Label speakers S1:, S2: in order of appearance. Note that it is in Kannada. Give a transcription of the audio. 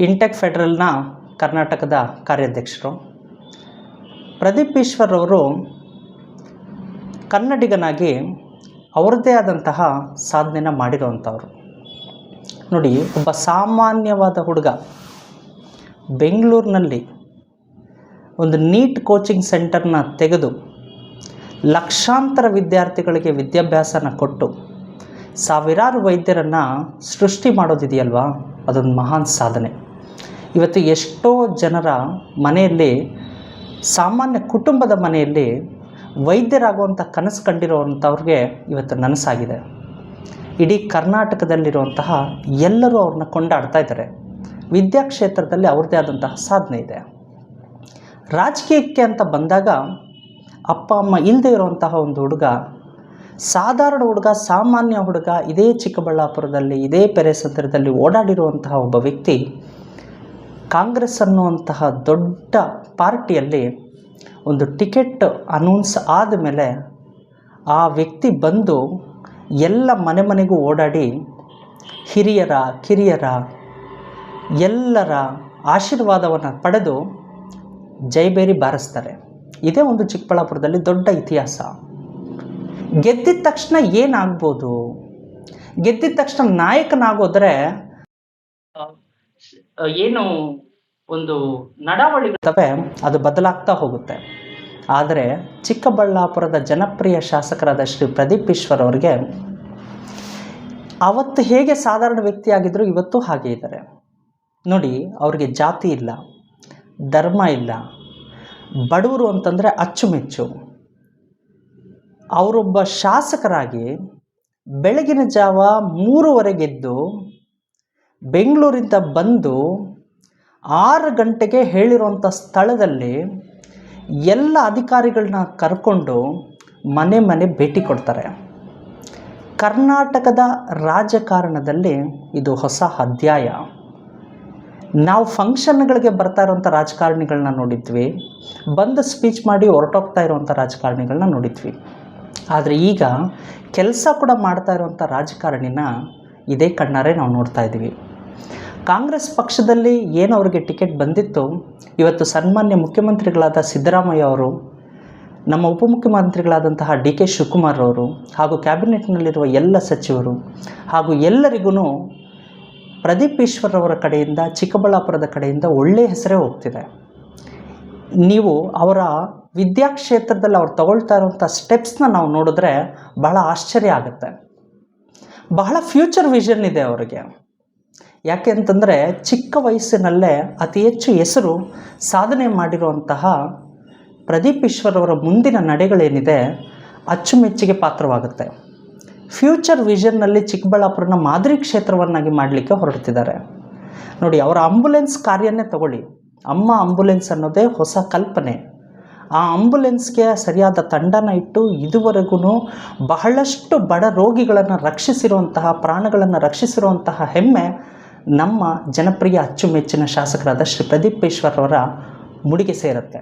S1: ಇಂಟೆಕ್ ಫೆಡರಲ್ನ ಕರ್ನಾಟಕದ ಕಾರ್ಯಾಧ್ಯಕ್ಷರು. ಪ್ರದೀಪ್ ಈಶ್ವರ್ ಅವರು ಕನ್ನಡಿಗನಾಗಿ ಅವ್ರದ್ದೇ ಆದಂತಹ ಸಾಧನೆನ ಮಾಡಿರುವಂಥವ್ರು. ನೋಡಿ, ಒಬ್ಬ ಸಾಮಾನ್ಯವಾದ ಹುಡುಗ ಬೆಂಗಳೂರಿನಲ್ಲಿ ಒಂದು ನೀಟ್ ಕೋಚಿಂಗ್ ಸೆಂಟರ್ನ ತೆಗೆದು ಲಕ್ಷಾಂತರ ವಿದ್ಯಾರ್ಥಿಗಳಿಗೆ ವಿದ್ಯಾಭ್ಯಾಸನ ಕೊಟ್ಟು ಸಾವಿರಾರು ವೈದ್ಯರನ್ನು ಸೃಷ್ಟಿ ಮಾಡೋದಿದೆಯಲ್ವಾ, ಅದೊಂದು ಮಹಾನ್ ಸಾಧನೆ. ಇವತ್ತು ಎಷ್ಟೋ ಜನರ ಮನೆಯಲ್ಲಿ, ಸಾಮಾನ್ಯ ಕುಟುಂಬದ ಮನೆಯಲ್ಲಿ ವೈದ್ಯರಾಗುವಂಥ ಕನಸು ಕಂಡಿರೋವಂಥವ್ರಿಗೆ ಇವತ್ತು ನನಸಾಗಿದೆ. ಇಡೀ ಕರ್ನಾಟಕದಲ್ಲಿರುವಂತಹ ಎಲ್ಲರೂ ಅವ್ರನ್ನ ಕೊಂಡಾಡ್ತಾ ಇದ್ದಾರೆ. ವಿದ್ಯಾಕ್ಷೇತ್ರದಲ್ಲಿ ಅವ್ರದ್ದೇ ಆದಂತಹ ಸಾಧನೆ ಇದೆ. ರಾಜಕೀಯಕ್ಕೆ ಅಂತ ಬಂದಾಗ ಅಪ್ಪ ಅಮ್ಮ ಇಲ್ಲದೆ ಇರುವಂತಹ ಒಂದು ಹುಡುಗ, ಸಾಧಾರಣ ಹುಡುಗ, ಸಾಮಾನ್ಯ ಹುಡುಗ, ಇದೇ ಚಿಕ್ಕಬಳ್ಳಾಪುರದಲ್ಲಿ, ಇದೇ ಪೆರೇಸಂದ್ರದಲ್ಲಿ ಓಡಾಡಿರುವಂತಹ ಒಬ್ಬ ವ್ಯಕ್ತಿ ಕಾಂಗ್ರೆಸ್ ಅನ್ನುವಂತಹ ದೊಡ್ಡ ಪಾರ್ಟಿಯಲ್ಲಿ ಒಂದು ಟಿಕೆಟ್ ಅನೌನ್ಸ್ ಆದಮೇಲೆ ಆ ವ್ಯಕ್ತಿ ಬಂದು ಎಲ್ಲ ಮನೆ ಮನೆಗೂ ಓಡಾಡಿ ಹಿರಿಯರ ಕಿರಿಯರ ಎಲ್ಲರ ಆಶೀರ್ವಾದವನ್ನು ಪಡೆದು ಜೈಬೇರಿ ಬಾರಿಸ್ತಾರೆ. ಇದೇ ಒಂದು ಚಿಕ್ಕಬಳ್ಳಾಪುರದಲ್ಲಿ ದೊಡ್ಡ ಇತಿಹಾಸ. ಗೆದ್ದಿದ ತಕ್ಷಣ ಏನಾಗ್ಬೋದು? ಗೆದ್ದಿದ ತಕ್ಷಣ ನಾಯಕನಾಗೋದ್ರೆ ಏನು ಒಂದು ನಡಾವಳಿಗಳಿರ್ತವೆ, ಅದು ಬದಲಾಗ್ತಾ ಹೋಗುತ್ತೆ. ಆದರೆ ಚಿಕ್ಕಬಳ್ಳಾಪುರದ ಜನಪ್ರಿಯ ಶಾಸಕರಾದ ಶ್ರೀ ಪ್ರದೀಪ್ ಈಶ್ವರ್ ಅವರಿಗೆ ಅವತ್ತು ಹೇಗೆ ಸಾಧಾರಣ ವ್ಯಕ್ತಿಯಾಗಿದ್ದರು, ಇವತ್ತು ಹಾಗೆ ಇದ್ದಾರೆ. ನೋಡಿ, ಅವರಿಗೆ ಜಾತಿ ಇಲ್ಲ, ಧರ್ಮ ಇಲ್ಲ, ಬಡವರು ಅಂತಂದರೆ ಅಚ್ಚುಮೆಚ್ಚು. ಅವರೊಬ್ಬ ಶಾಸಕರಾಗಿ ಬೆಳಗಿನ ಜಾವ 3:30 ಎದ್ದು ಬೆಂಗಳೂರಿಂದ ಬಂದು 6 ಗಂಟೆಗೆ ಹೇಳಿರುವಂಥ ಸ್ಥಳದಲ್ಲಿ ಎಲ್ಲ ಅಧಿಕಾರಿಗಳನ್ನ ಕರ್ಕೊಂಡು ಮನೆ ಮನೆ ಭೇಟಿ ಕೊಡ್ತಾರೆ. ಕರ್ನಾಟಕದ ರಾಜಕಾರಣದಲ್ಲಿ ಇದು ಹೊಸ ಅಧ್ಯಾಯ. ನಾವು ಫಂಕ್ಷನ್ಗಳಿಗೆ ಬರ್ತಾ ಇರುವಂಥ ರಾಜಕಾರಣಿಗಳನ್ನ ನೋಡಿದ್ವಿ, ಬಂದು ಸ್ಪೀಚ್ ಮಾಡಿ ಹೊರಟೋಗ್ತಾ ಇರುವಂಥ ರಾಜಕಾರಣಿಗಳನ್ನ ನೋಡಿದ್ವಿ. ಆದರೆ ಈಗ ಕೆಲಸ ಕೂಡ ಮಾಡ್ತಾ ಇರುವಂಥ ರಾಜಕಾರಣಿನ ಇದೇ ಕಣ್ಣಾರೆ ನಾವು ನೋಡ್ತಾ ಇದ್ದೀವಿ. ಕಾಂಗ್ರೆಸ್ ಪಕ್ಷದಲ್ಲಿ ಏನು ಅವರಿಗೆ ಟಿಕೆಟ್ ಬಂದಿತ್ತು, ಇವತ್ತು ಸನ್ಮಾನ್ಯ ಮುಖ್ಯಮಂತ್ರಿಗಳಾದ ಸಿದ್ದರಾಮಯ್ಯ ಅವರು, ನಮ್ಮ ಉಪಮುಖ್ಯಮಂತ್ರಿಗಳಾದಂತಹ ಡಿ ಕೆ ಶಿವಕುಮಾರ್ ಅವರು, ಹಾಗೂ ಕ್ಯಾಬಿನೆಟ್ನಲ್ಲಿರುವ ಎಲ್ಲ ಸಚಿವರು ಹಾಗೂ ಎಲ್ಲರಿಗೂ ಪ್ರದೀಪ್ ಈಶ್ವರ್ ಅವರ ಕಡೆಯಿಂದ, ಚಿಕ್ಕಬಳ್ಳಾಪುರದ ಕಡೆಯಿಂದ ಒಳ್ಳೆಯ ಹೆಸರೇ ಹೋಗ್ತಿದೆ. ನೀವು ಅವರ ವಿದ್ಯಾಕ್ಷೇತ್ರದಲ್ಲಿ ಅವ್ರು ತಗೊಳ್ತಾ ಇರುವಂಥ ಸ್ಟೆಪ್ಸ್ನ ನಾವು ನೋಡಿದ್ರೆ ಬಹಳ ಆಶ್ಚರ್ಯ ಆಗುತ್ತೆ. ಬಹಳ ಫ್ಯೂಚರ್ ವಿಷನ್ ಇದೆ ಅವರಿಗೆ. ಯಾಕೆ ಅಂತಂದರೆ ಚಿಕ್ಕ ವಯಸ್ಸಿನಲ್ಲೇ ಅತಿ ಹೆಚ್ಚು ಹೆಸರು ಸಾಧನೆ ಮಾಡಿರುವಂತಹ ಪ್ರದೀಪ್ ಈಶ್ವರ್ ಅವರ ಮುಂದಿನ ನಡೆಗಳೇನಿದೆ ಅಚ್ಚುಮೆಚ್ಚಿಗೆ ಪಾತ್ರವಾಗುತ್ತೆ. ಫ್ಯೂಚರ್ ವಿಷನ್ನಲ್ಲಿ ಚಿಕ್ಕಬಳ್ಳಾಪುರನ ಮಾದರಿ ಕ್ಷೇತ್ರವನ್ನಾಗಿ ಮಾಡಲಿಕ್ಕೆ ಹೊರಡ್ತಿದ್ದಾರೆ. ನೋಡಿ, ಅವರ ಆಂಬುಲೆನ್ಸ್ ಕಾರ್ಯನೇ ತಗೊಳ್ಳಿ. ಅಮ್ಮ ಆಂಬುಲೆನ್ಸ್ ಅನ್ನೋದೇ ಹೊಸ ಕಲ್ಪನೆ. ಆ ಆಂಬುಲೆನ್ಸ್ಗೆ ಸರಿಯಾದ ತಂಡನ ಇಟ್ಟು ಇದುವರೆಗೂ ಬಹಳಷ್ಟು ಬಡ ರೋಗಿಗಳನ್ನು ರಕ್ಷಿಸಿರುವಂತಹ, ಪ್ರಾಣಗಳನ್ನು ರಕ್ಷಿಸಿರುವಂತಹ ಹೆಮ್ಮೆ ನಮ್ಮ ಜನಪ್ರಿಯ ಅಚ್ಚುಮೆಚ್ಚಿನ ಶಾಸಕರಾದ ಶ್ರೀ ಪ್ರದೀಪ್ ಈಶ್ವರ್ ಅವರ ಮುಡಿಗೆ ಸೇರುತ್ತೆ.